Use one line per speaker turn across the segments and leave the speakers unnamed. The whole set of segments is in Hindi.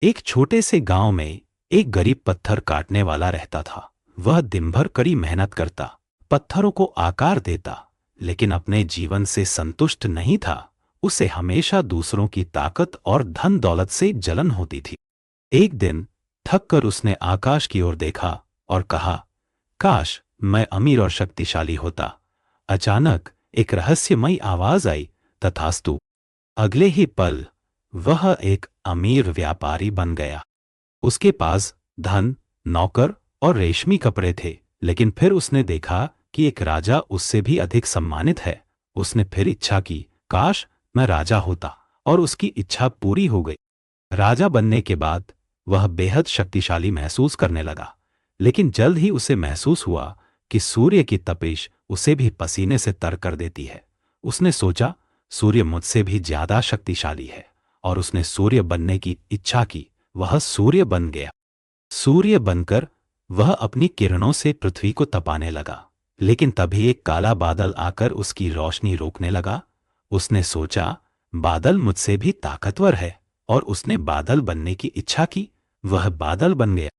एक छोटे से गांव में एक गरीब पत्थर काटने वाला रहता था। वह दिन भर कड़ी मेहनत करता, पत्थरों को आकार देता, लेकिन अपने जीवन से संतुष्ट नहीं था। उसे हमेशा दूसरों की ताकत और धन दौलत से जलन होती थी। एक दिन थक कर उसने आकाश की ओर देखा और कहा, काश मैं अमीर और शक्तिशाली होता। अचानक एक रहस्यमयी आवाज आई, तथास्तु। अगले ही पल वह एक अमीर व्यापारी बन गया। उसके पास धन, नौकर और रेशमी कपड़े थे। लेकिन फिर उसने देखा कि एक राजा उससे भी अधिक सम्मानित है। उसने फिर इच्छा की, काश मैं राजा होता, और उसकी इच्छा पूरी हो गई। राजा बनने के बाद वह बेहद शक्तिशाली महसूस करने लगा। लेकिन जल्द ही उसे महसूस हुआ कि सूर्य की तपिश उसे भी पसीने से तर कर देती है। उसने सोचा, सूर्य मुझसे भी ज्यादा शक्तिशाली है, और उसने सूर्य बनने की इच्छा की। वह सूर्य बन गया। सूर्य बनकर वह अपनी किरणों से पृथ्वी को तपाने लगा। लेकिन तभी एक काला बादल आकर उसकी रोशनी रोकने लगा। उसने सोचा, बादल मुझसे भी ताकतवर है, और उसने बादल बनने की इच्छा की। वह बादल बन गया।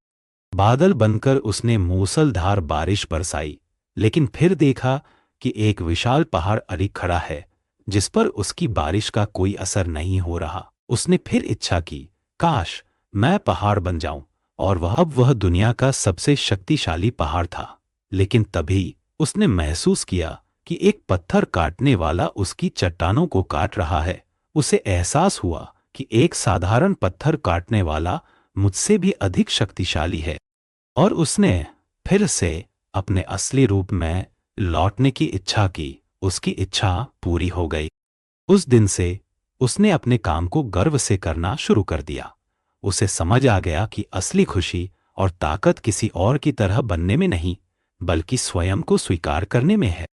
बादल बनकर उसने मूसलधार बारिश बरसाई। लेकिन फिर देखा कि एक विशाल पहाड़ अड़ी खड़ा है, जिस पर उसकी बारिश का कोई असर नहीं हो रहा। उसने फिर इच्छा की, काश मैं पहाड़ बन जाऊं, और वह दुनिया का सबसे शक्तिशाली पहाड़ था। लेकिन तभी उसने महसूस किया कि एक पत्थर काटने वाला उसकी चट्टानों को काट रहा है। उसे एहसास हुआ कि एक साधारण पत्थर काटने वाला मुझसे भी अधिक शक्तिशाली है, और उसने फिर से अपने असली रूप में लौटने की इच्छा की। उसकी इच्छा पूरी हो गई। उस दिन से उसने अपने काम को गर्व से करना शुरू कर दिया। उसे समझ आ गया कि असली खुशी और ताकत किसी और की तरह बनने में नहीं, बल्कि स्वयं को स्वीकार करने में है।